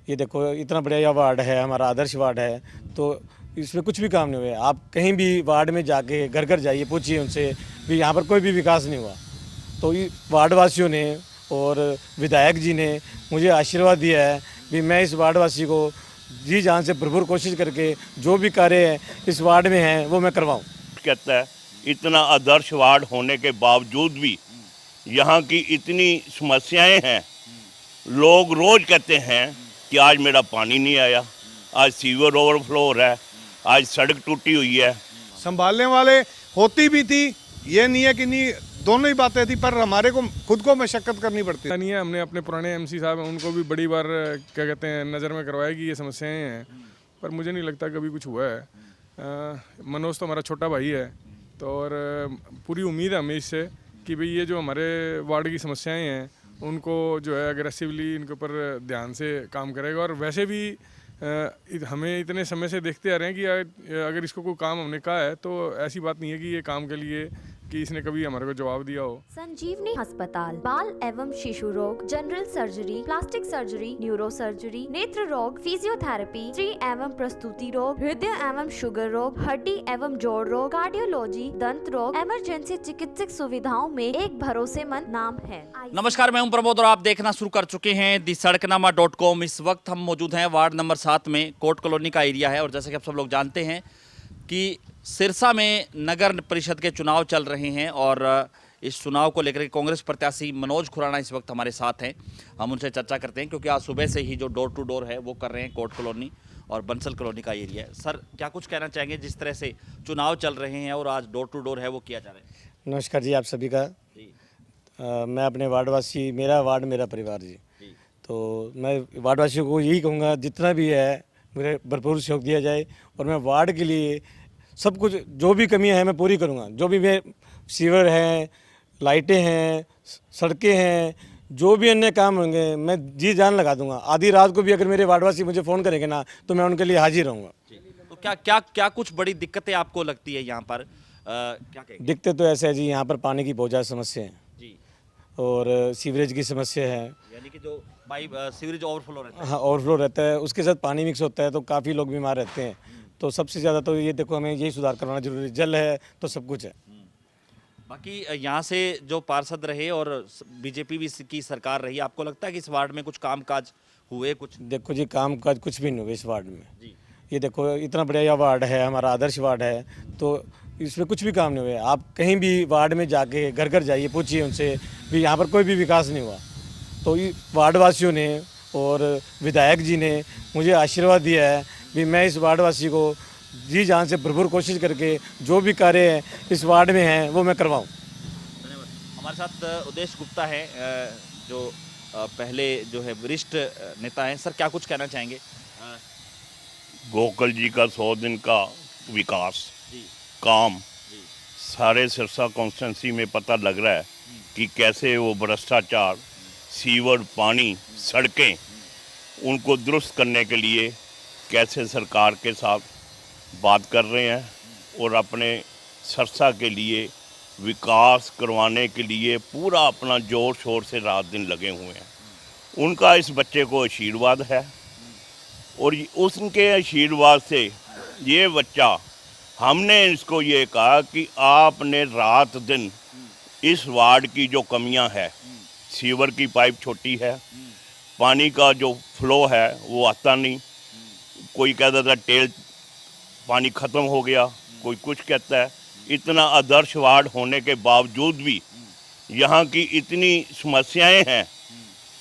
ये देखो इतना बढ़िया वार्ड है, हमारा आदर्श वार्ड है, तो इसमें कुछ भी काम नहीं हुआ। आप कहीं भी वार्ड में जाके घर घर जाइए, पूछिए उनसे भी यहाँ पर कोई भी विकास नहीं हुआ। तो ये वार्ड वासियों ने और विधायक जी ने मुझे आशीर्वाद दिया है भी मैं इस वार्ड वासी को जी जान से भरपूर कोशिश करके जो भी कार्य है इस वार्ड में हैं वो मैं करवाऊँ। कहता है इतना आदर्श वार्ड होने के बावजूद भी यहाँ की इतनी समस्याएं हैं। लोग रोज कहते हैं कि आज मेरा पानी नहीं आया, आज सीवर ओवरफ्लो हो रहा है, आज सड़क टूटी हुई है। संभालने वाले होती भी थी, ये नहीं है कि नहीं, दोनों ही बातें थी, पर हमारे को खुद को मशक्कत करनी पड़ती नहीं है। हमने अपने पुराने एमसी साहब हैं उनको भी बड़ी बार क्या कहते हैं नज़र में करवाया कि ये समस्याएं हैं, पर मुझे नहीं लगता कभी कुछ हुआ है। मनोज तो हमारा छोटा भाई है, तो और पूरी उम्मीद है हमें इससे कि भाई ये जो हमारे वार्ड की समस्याएं हैं उनको जो है अग्रेसिवली इनके ऊपर ध्यान से काम करेगा। और वैसे भी हमें इतने समय से देखते आ रहे हैं कि अगर इसको कोई काम हमने कहा है तो ऐसी बात नहीं है कि ये काम के लिए कि इसने कभी हमारे को जवाब दिया हो। संजीवनी अस्पताल बाल एवं शिशु रोग, general surgery, plastic surgery, neuro surgery, नेत्र रोग, फिजियोथेरेपी, स्त्री एवं प्रस्तुति रोग, हृदय एवं शुगर रोग, हड्डी एवं जोड़ रोग, कार्डियोलॉजी, दंत रोग, इमरजेंसी चिकित्सक सुविधाओं में एक भरोसेमंद नाम है। नमस्कार, मैं हूं प्रमोद और आप देखना शुरू कर चुके हैं दी सड़कनामा.com। इस वक्त हम मौजूद हैं वार्ड नंबर 7 में, कोर्ट कॉलोनी का एरिया है। और जैसे कि आप सब लोग जानते हैं कि सिरसा में नगर परिषद के चुनाव चल रहे हैं और इस चुनाव को लेकर कांग्रेस प्रत्याशी मनोज खुराना इस वक्त हमारे साथ हैं। हम उनसे चर्चा करते हैं क्योंकि आज सुबह से ही जो डोर टू डोर है वो कर रहे हैं कोर्ट कॉलोनी और बंसल कॉलोनी का एरिया है। सर, क्या कुछ कहना चाहेंगे जिस तरह से चुनाव चल रहे हैं और आज डोर टू डोर है वो किया जा रहा है? नमस्कार जी, आप सभी का जी। मैं अपने वार्डवासी, मेरा वार्ड मेरा परिवार जी। तो मैं वार्डवासियों को यही कहूँगा जितना भी है मेरे भरपूर सहयोग दिया जाए और मैं वार्ड के लिए सब कुछ जो भी कमियां हैं मैं पूरी करूँगा। जो भी मैं सीवर हैं, लाइटें हैं, सड़कें हैं, जो भी अन्य काम होंगे मैं जी जान लगा दूंगा। आधी रात को भी अगर मेरे वार्डवासी मुझे फ़ोन करेंगे ना तो मैं उनके लिए हाजिर रहूँगा। तो क्या क्या क्या कुछ बड़ी दिक्कतें आपको लगती है यहाँ पर? क्या कहेंगे? दिक्कत तो ऐसे है जी, यहाँ पर पानी की बहुत ज़्यादा समस्या है जी। और सीवरेज की समस्या है। यानी कि जो पाइप सीवरेज ओवरफ्लो रहता है। हाँ, ओवरफ्लो रहता है, उसके साथ पानी मिक्स होता है तो काफ़ी लोग बीमार रहते हैं। तो सबसे ज़्यादा तो ये देखो हमें यही सुधार करवाना जरूरी है। जल है तो सब कुछ है। बाकी यहाँ से जो पार्षद रहे और बीजेपी भी की सरकार रही, आपको लगता है कि इस वार्ड में कुछ काम काज हुए? कुछ देखो जी, काम काज कुछ भी नहीं हुआ इस वार्ड में। जी। ये देखो इतना बढ़िया वार्ड है, हमारा आदर्श वार्ड है, तो इसमें कुछ भी काम नहीं हुआ। आप कहीं भी वार्ड में जाके घर घर जाइए, पूछिए उनसे भी यहाँ पर कोई भी विकास नहीं हुआ। तो ये वार्ड वासियों ने और विधायक जी ने मुझे आशीर्वाद दिया है भी मैं इस वार्ड वासी को जी जान से भरपूर कोशिश करके जो भी कार्य है इस वार्ड में हैं वो मैं करवाऊँ। धन्यवाद। हमारे साथ उदेश गुप्ता है जो पहले जो है वरिष्ठ नेता हैं। सर, क्या कुछ कहना चाहेंगे? गोकुल जी का 100 दिन का विकास जी। काम जी। सारे सिरसा कॉन्स्टिट्यूंसी में पता लग रहा है कि कैसे वो भ्रष्टाचार, सीवर, पानी, सड़कें, उनको दुरुस्त करने के लिए कैसे सरकार के साथ बात कर रहे हैं और अपने सिरसा के लिए विकास करवाने के लिए पूरा अपना जोर शोर से रात दिन लगे हुए हैं। उनका इस बच्चे को आशीर्वाद है और उनके आशीर्वाद से ये बच्चा, हमने इसको ये कहा कि आपने रात दिन इस वार्ड की जो कमियां है, सीवर की पाइप छोटी है, पानी का जो फ्लो है वो आता नहीं, कोई कहता था टेल पानी ख़त्म हो गया, कोई कुछ कहता है। इतना आदर्श वार्ड होने के बावजूद भी यहाँ की इतनी समस्याएं हैं।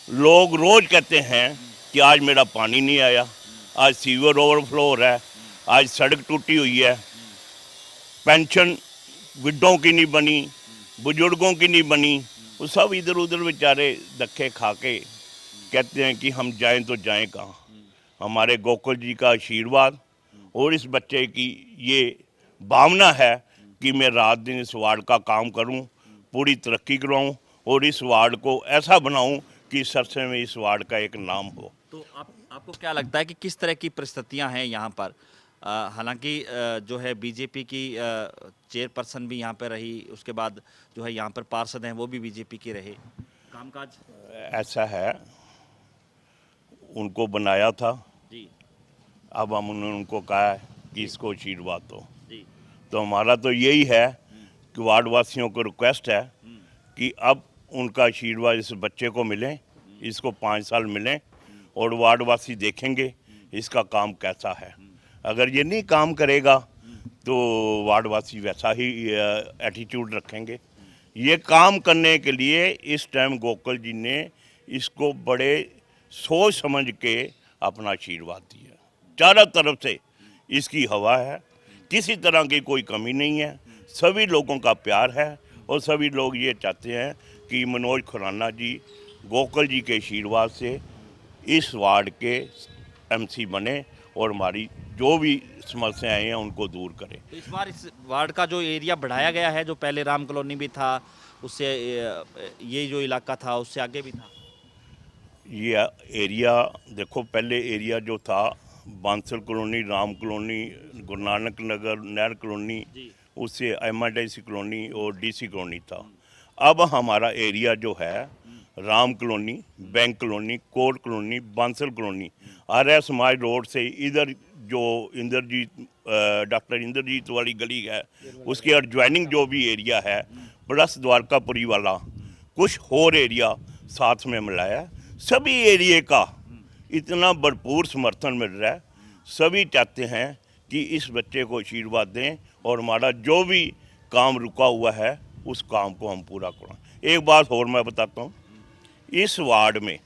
लोग रोज़ कहते हैं कि आज मेरा पानी नहीं आया, आज सीवर ओवरफ्लो हो रहा है, आज सड़क टूटी हुई है, पेंशन विडों की नहीं बनी, बुजुर्गों की नहीं बनी। वो सब इधर उधर बेचारे धक्के खा के कहते हैं कि हम जाएं तो जाएं कहाँ। हमारे गोकुल जी का आशीर्वाद और इस बच्चे की ये भावना है कि मैं रात दिन इस वार्ड का काम करूं, पूरी तरक्की कराऊं और इस वार्ड को ऐसा बनाऊं कि सरसे में इस वार्ड का एक नाम हो। तो आपको क्या लगता है कि किस तरह की परिस्थितियां हैं यहाँ पर? हालांकि जो है बीजेपी की चेयरपर्सन भी यहाँ पर रही, उसके बाद जो है यहाँ पर पार्षद हैं वो भी बीजेपी के रहे। कामकाज ऐसा है, उनको बनाया था, जी अब हमने उनको कहा है कि इसको आशीर्वाद दो। जी तो हमारा तो यही है कि वार्ड वासियों को रिक्वेस्ट है कि अब उनका आशीर्वाद इस बच्चे को मिले, इसको 5 साल मिलें और वार्ड वासी देखेंगे इसका काम कैसा है। अगर ये नहीं काम करेगा तो वार्ड वासी वैसा ही एटीट्यूड रखेंगे। ये काम करने के लिए इस टाइम गोकुल जी ने इसको बड़े सोच समझ के अपना आशीर्वाद दिया। चारों तरफ से इसकी हवा है, किसी तरह की कोई कमी नहीं है, सभी लोगों का प्यार है और सभी लोग ये चाहते हैं कि मनोज खुराना जी गोकुल जी के आशीर्वाद से इस वार्ड के एमसी बने और हमारी जो भी समस्याएं हैं उनको दूर करें। तो इस बार इस वार्ड का जो एरिया बढ़ाया गया है, जो पहले राम कॉलोनी भी था, उससे ये जो इलाका था उससे आगे भी था। ये एरिया देखो, पहले एरिया जो था बांसल कॉलोनी, राम कॉलोनी, गुरु नानक नगर, नहर कॉलोनी, उससे एमआईडीसी कॉलोनी और डीसी कॉलोनी था। अब हमारा एरिया जो है Ram colony, bank colony, court colony, Bansal colony, Arya Samaj road से इधर जो डॉक्टर इंद्रजीत वाली गली है उसके एडजॉइनिंग जो भी एरिया है प्लस द्वारकापुरी वाला कुछ और एरिया साथ में मिलाया, सभी एरिए का इतना भरपूर समर्थन मिल रहा है। सभी चाहते हैं कि इस बच्चे को आशीर्वाद दें और हमारा जो भी काम रुका हुआ है उस काम को हम पूरा करें। एक बात और मैं बताता हूँ, इस वार्ड में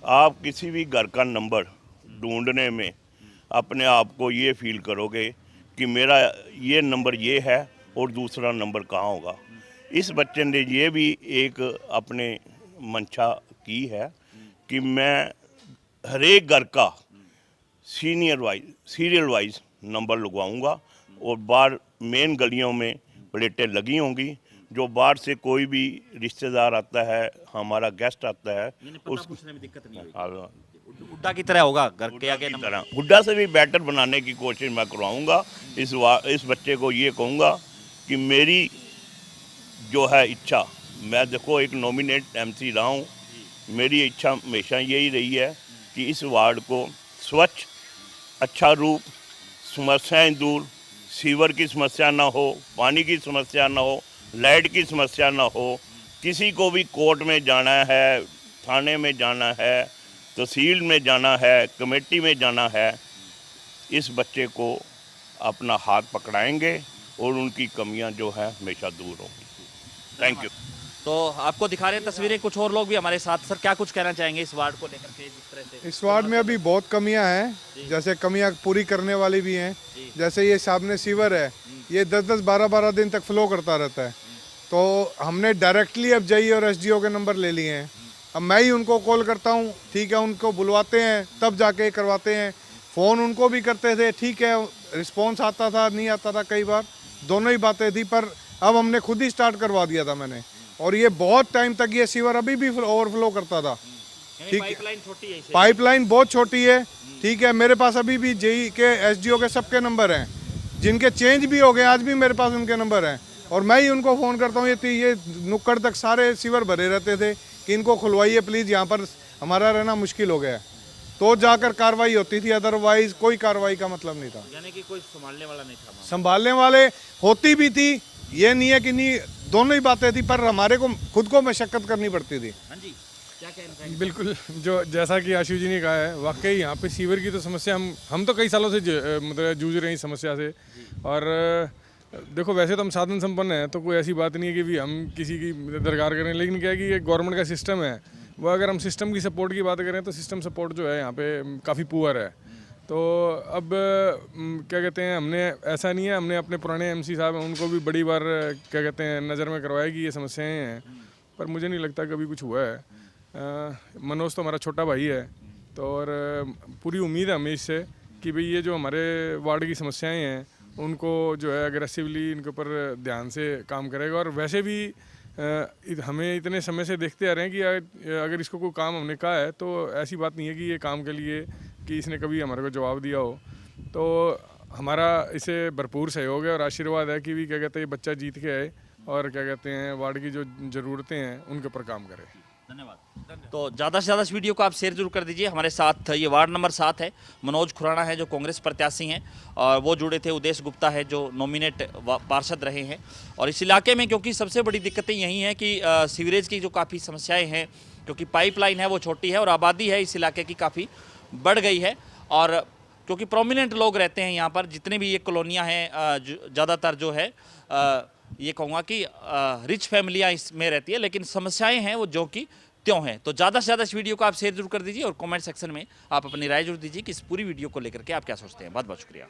आप किसी भी घर का नंबर ढूंढने में अपने आप को ये फील करोगे कि मेरा ये नंबर ये है और दूसरा नंबर कहाँ होगा। इस बच्चे ने ये भी एक अपने मंशा की है कि मैं हर एक घर का सीरियल वाइज नंबर लगवाऊंगा और बाहर मेन गलियों में प्लेटें लगी होंगी। जो बाहर से कोई भी रिश्तेदार आता है, हमारा गेस्ट आता है, पता पूछने में दिक्कत नहीं होगी। हाँ, गुड्डा की तरह होगा घर के आगे की नंबर। तरह गुड्डा से भी बेटर बनाने की कोशिश मैं करवाऊंगा। इस बच्चे को ये कहूँगा कि मेरी जो है इच्छा, मैं देखो एक नॉमिनेट एमसी रहा हूँ, मेरी इच्छा हमेशा यही रही है कि इस वार्ड को स्वच्छ, अच्छा रूप, समस्याएं दूर, सीवर की समस्या ना हो, पानी की समस्या ना हो, लाइट की समस्या ना हो, किसी को भी कोर्ट में जाना है, थाने में जाना है, तहसील में जाना है, कमेटी में जाना है, इस बच्चे को अपना हाथ पकड़ाएंगे और उनकी कमियां जो है हमेशा दूर होंगी। Thank you. तो आपको दिखा रहे हैं तस्वीरें, कुछ और लोग भी हमारे साथ। सर, क्या कुछ कहना चाहेंगे इस वार्ड को लेकर के, जिस तरह से इस वार्ड में अभी बहुत कमियां हैं, जैसे कमियां पूरी करने वाली भी हैं। जैसे ये सामने सीवर है, ये 10-10, 12-12 दिन तक फ्लो करता रहता है। तो हमने डायरेक्टली अब जेई और एसडीओ के नंबर ले लिए हैं। अब मैं ही उनको कॉल करता हूँ, ठीक है, उनको बुलवाते हैं तब जाके करवाते हैं। फ़ोन उनको भी करते थे, ठीक है, रिस्पॉन्स आता था, नहीं आता था, कई बार दोनों ही बातें थी। पर अब हमने खुद ही स्टार्ट करवा दिया था मैंने, और ये बहुत टाइम तक ये सीवर अभी भी ओवरफ्लो करता था। ठीक, पाइपलाइन छोटी है, पाइपलाइन बहुत छोटी है, ठीक है। मेरे पास अभी भी जेई के, एसडीओ के सबके नंबर हैं, जिनके चेंज भी हो गए, आज भी मेरे पास उनके नंबर हैं। और मैं ही उनको फ़ोन करता हूँ। ये नुक्कड़ तक सारे सीवर भरे रहते थे कि इनको खुलवाइए प्लीज़, यहाँ पर हमारा रहना मुश्किल हो गया है, तो जाकर कार्रवाई होती थी, अदरवाइज कोई कार्रवाई का मतलब नहीं था। यानी कि कोई संभालने वाला नहीं था। संभालने वाले होती भी थी, ये नहीं है कि नहीं, दोनों ही बातें थी, पर हमारे को खुद को मशक्कत करनी पड़ती थी। हाँ जी, क्या कहना चाहेंगे? बिल्कुल, जो जैसा कि आशु जी ने कहा है, वाकई यहाँ पे सीवर की तो समस्या हम तो कई सालों से मतलब जूझ रहे हैं इस समस्या से। और देखो, वैसे तो हम साधन संपन्न हैं, तो कोई ऐसी बात नहीं है कि भी हम किसी की दरकार करें, लेकिन क्या है कि ये गवर्नमेंट का सिस्टम है, वो अगर हम सिस्टम की सपोर्ट की बात करें तो सिस्टम सपोर्ट जो है यहाँ पे काफ़ी पुअर है। तो अब क्या कहते हैं, हमने ऐसा नहीं है, हमने अपने पुराने एमसी साहब हैं उनको भी बड़ी बार क्या कहते हैं नज़र में करवाया कि ये समस्याएं हैं, पर मुझे नहीं लगता कभी कुछ हुआ है। मनोज तो हमारा छोटा भाई है, तो और पूरी उम्मीद है हमें इससे कि भाई ये जो हमारे वार्ड की समस्याएं हैं उनको जो है अग्रेसिवली इनके ऊपर ध्यान से काम करेगा। और वैसे भी हमें इतने समय से देखते आ रहे हैं कि अगर इसको कोई काम हमने कहा है तो ऐसी बात नहीं है कि ये काम के लिए कि इसने कभी हमारे को जवाब दिया हो। तो हमारा इसे भरपूर सहयोग है और आशीर्वाद है कि भी क्या कहते हैं बच्चा जीत के आए और क्या कहते हैं वार्ड की जो ज़रूरतें हैं उनके ऊपर काम करे। धन्यवाद। तो ज़्यादा से ज़्यादा इस वीडियो को आप शेयर जरूर कर दीजिए। हमारे साथ ये वार्ड नंबर 7 है, मनोज खुराना है जो कांग्रेस प्रत्याशी हैं, और वो जुड़े थे उदेश गुप्ता है जो नॉमिनेट पार्षद रहे हैं। और इस इलाके में क्योंकि सबसे बड़ी दिक्कतें यही हैं कि सीवरेज की जो काफ़ी समस्याएँ हैं, क्योंकि पाइपलाइन है वो छोटी है और आबादी है इस इलाके की काफ़ी बढ़ गई है। और क्योंकि प्रोमिनेंट लोग रहते हैं यहाँ पर, जितने भी ये कॉलोनियाँ हैं ज़्यादातर जो है ये कहूँगा कि रिच फैमिलियाँ इसमें रहती है, लेकिन समस्याएं हैं वो जो कि त्यों हैं। तो ज़्यादा से ज़्यादा इस वीडियो को आप शेयर जरूर कर दीजिए और कमेंट सेक्शन में आप अपनी राय जरूर दीजिए कि इस पूरी वीडियो को लेकर के आप क्या सोचते हैं। बहुत बहुत शुक्रिया।